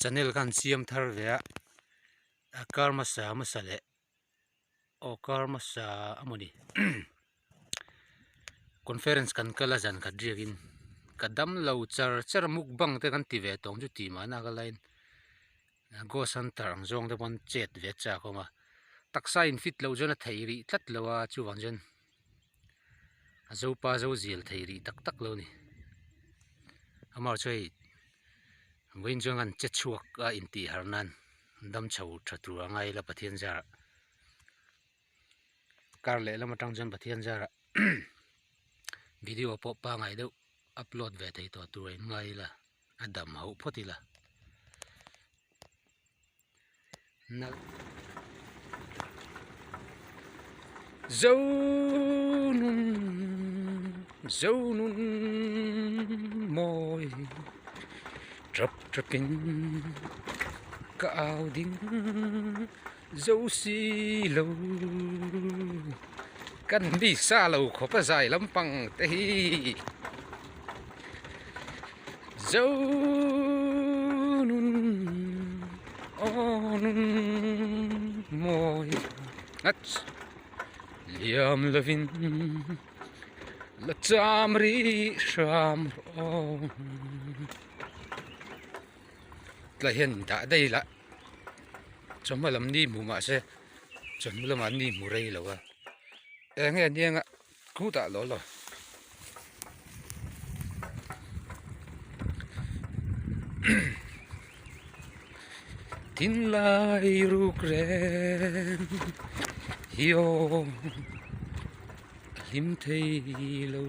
channel kan siam thar ve a karma sa masale o karma sa amoni conference kan kala jan kadriagin kadam lo char mukbang te kan ti ve tong ju ti ma na ka line go san tarang zong de bon chet ve cha khoma taksa in fit lo jona thairi tlat lowa chu wangjen zo pa zo zil thairi tak lo ni amar choi ngin jong an che chuak a in ti harnan dam chho thatu angai la pathian jar kar le lama tang jan pathian jar video po pa ngai deuh upload ve thei to tu ngai la adam hau photila na zonun moi trapin ka ao ding zo si lo kan đi xa lâu khó pa dài lắm bằng te hi dâu nun on môi ngắt liam lovin la chamri sham on la hiện đã đây là trong mà làm đi mù mà sẽ chuẩn mà làm đi mù rây lâu à nghe điên ạ cú tạ lỗ rồi tin lai ruk ren hiyo lim thei lo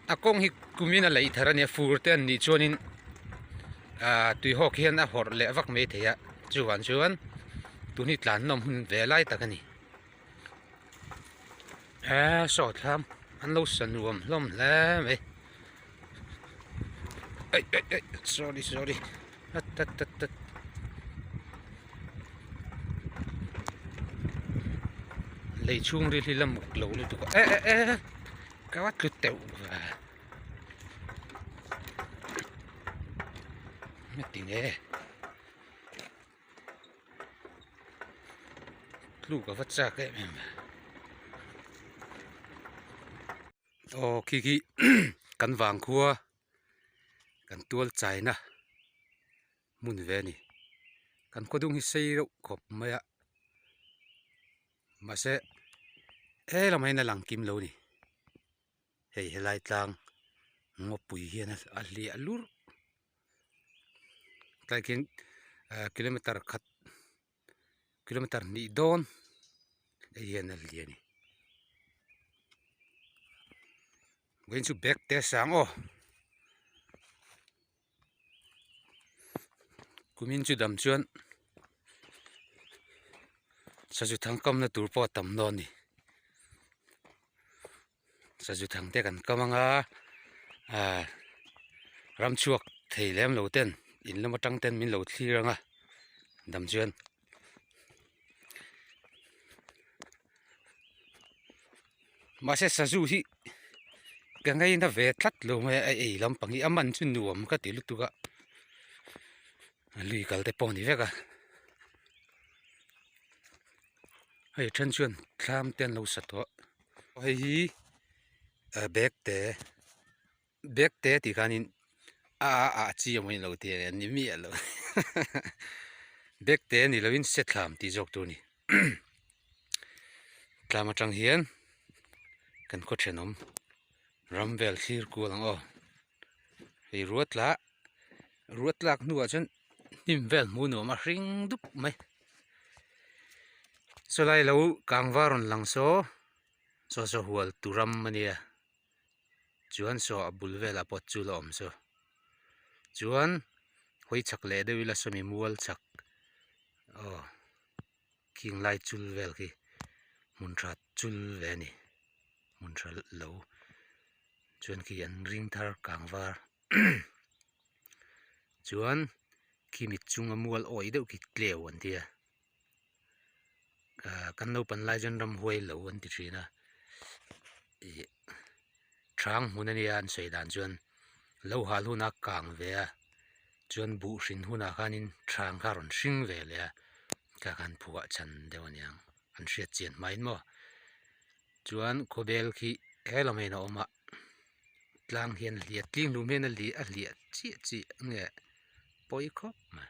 akong hi kumina lai tharania furten ni chonin tui hok hian a hor le vak me theya chuan tuni tlan nom hun ve lai takani so tham an lo sanuam lom la me ai sorry tat lei chung ri lam muk lo lu tu ka wat lu teu me tinge lu ka wat sa ke me o kiki kan wang khua kan tual chaina mun ve ni kan kodung hi sei ro khop maya ma se la mai na lang kim lo ni hei helai tlang ngo pui hian a li alur tlakin kilometer ni don hian a li ni going to back te sang o kumin chu dam chuan saju thang kam na tur po tam non ni saju thang te kan kamanga ram chuak thei lem lo ten in lama tang ten min lo thliranga dam chuan ma se saju hi ka ngai na ve thlat lo me ai lam pangi aman chu nuam ka ti lu tu ga lui kal te poni veka hei than chuan thlam ten lo sato hei bek te ti khanin chi amoi lo te ni mi alo bek te ni lovin se thlam ti jok tu ni tlama tang hian kan ko thenom ramvel thlir ku lang o hei ruatlak nuwa chen nim vel mu no ma hring dup mai so lai lo kangwaron lang so hual turam mania chuan so abul vel apot chu lo om so chuan hoi chak le de wila so mi mual chak king lai chul vel ki mun tha chul ve ni mun tha lo chuan ki an ring thar kangwar chuan khi mit chung amual oi deuh ki tleu an tia kan no pan lai jan ram huai lo an ti thina thang mun ani an sei dan chuan lo hal huna kang ve a chuan bu hrin huna khanin thang kha ron hring ve le ka kan phua chan deuaniang an hriat chian hmain mo chuan khobel khi helamain a awma tlang hian hliat tling lu men a hliat chi nge poi khop ma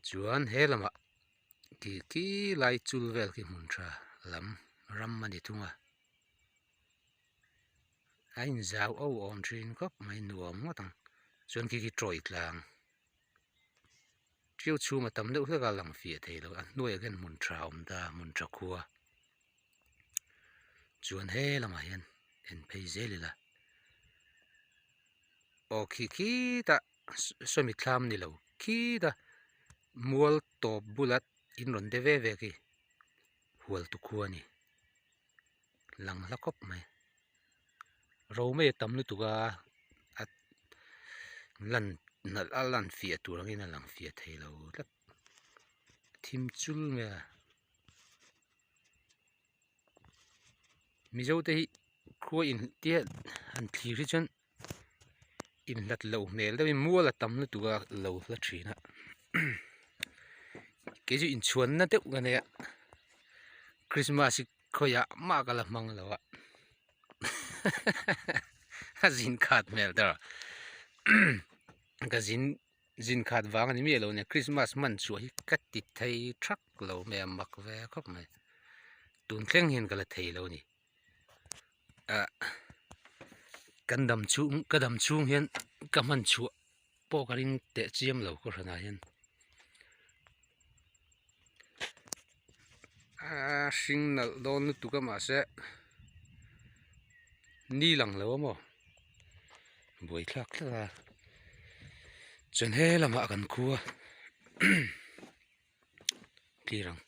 chuan helama ki lai chul vel ki mun tha lam ram mani thunga ain zau om thin khop mai nuam ngotang chuan ki troi tlang chiu chu ma tam deuh hleka lang fia theilo a hnuai again mun tha om da mun tha khua chuan helama hian en phei zelila o khi ta somi thlam ni lo khi ta mual top bulat in ron de ve ki hual tu khua ni lang la kop mai ro me tam lu tu ga at lan nal alan fia tu rangin a lang fia theilo lat thim chul me mizo te hi khua in tia an thli ri chon in lat lo mel da mual a tam lu tu ga lo la thina ke ju in chuan na te ga ne Christmas khoya ma ka la mang lo wa zin khat mel da ka zin khat wang ani mi lo ne Christmas man chu hi kat ti thei thak lo me mak ve khop mai tun thleng hin kala thei lo ni a kadam chung hian ka man chu po karin te chiam lo ko rana hian signal don tu ka ma se ni lang lo mo boi thlak thla chen he lama kan khua kirang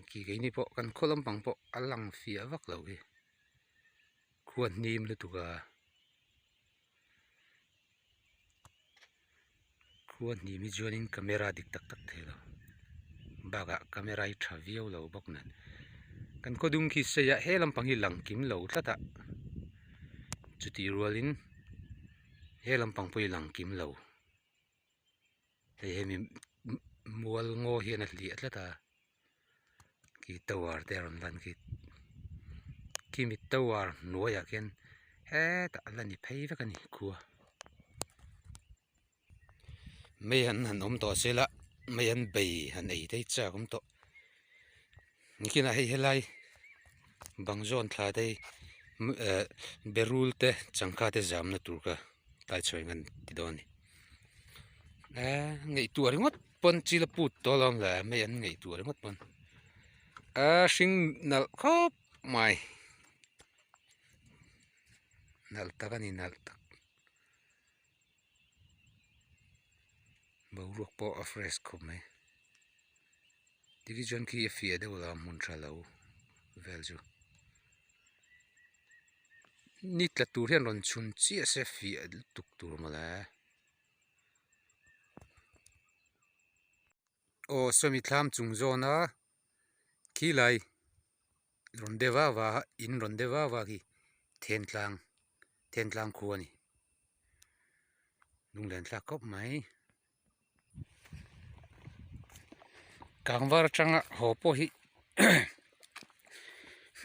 ki ge ni po kan kholam pang po alang fia vak lo hi khuan nim lu tu ga khuan ni mi joinin camera dik tak tak thelo baga camera I tha viau lo bok nan kan ko dung khi se ya helam pang hi lang kim lo thlata chuti rualin helam pang poi lang kim lo he mi mual ngo hian a hli thlata ki tawar te ron lan ki mi tawar noya ken he ta lani phei va kani khua me han om to sela me an bei han ei dei cha kom to nikina hei helai bangzon thla dei berul te changkha te jam na tur ka tai choi ngan ti doni ngei tu ringot pon chila put to lom la me an ngei tu ringot pon sing nal khop mai nal takani nal tak bo ruak po a fresh khop mai tiki jon ki a fia de wala mun tha lo vel ju nit la tur hian ron chun chi a se fia tuk tur mala o somi thlam chung zona khi lai ron dewa wa in ron dewa wa ki then tlang khu ani lung len thla kop mai kangwar changa ho po hi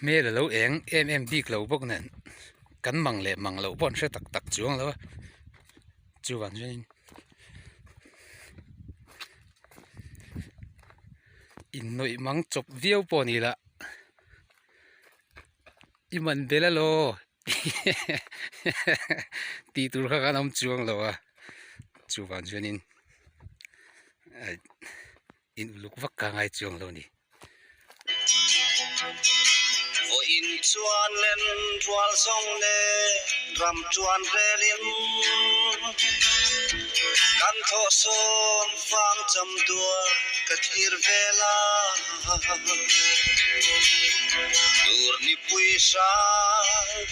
me la lo eng em dik lo bok nan kan mang lo pon se tak tak chuang lo chu wan jen in noi mang chop viau po ni la i man bela lo ti tur kha kanam chuang lo a chu wan jen in luk vak ka ngai chuang lo ni vo in chuan len twal song le ram chuan relin kan tho som fang cham tua ka thir vela dur ni pui sa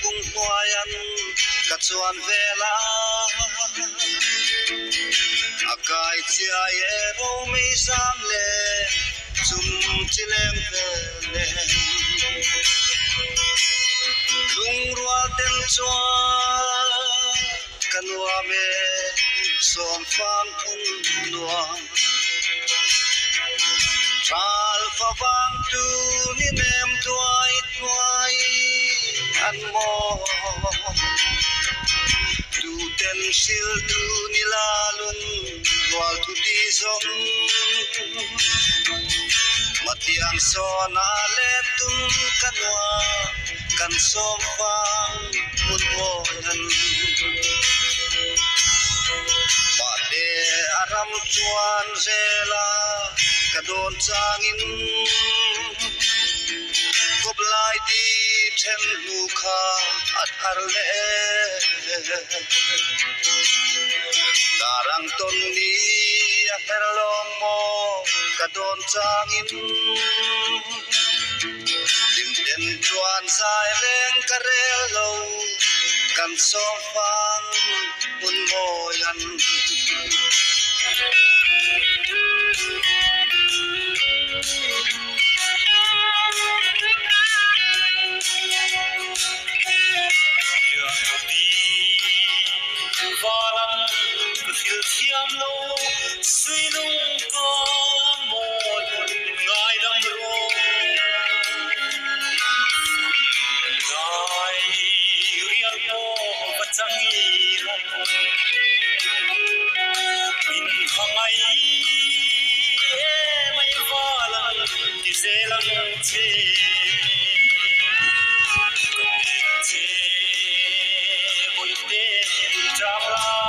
bung huayan ka chuan vela akai chia ye ro mi sam le zum chileng vele lung rual ten chua kanwa som phang hun nuang tral pha vang tu ni nem tuai tuai an mo tu ten sil tu ni la lung wal tu di zong matiang so na len tum kanwa kan som phang hun mo nan Bade aram chuan zela kadon changin koblai di then lu kha at har le darang ton ni a her long mo kadon changin dim den chuan sai reng karel lo kan som phang un mo yan Chiam lo suy nung có một ngày đâm rô ngày riêng cô và chẳng nghĩ mình không ai mày va lần thì sẽ lắng chê bồi tê trang lai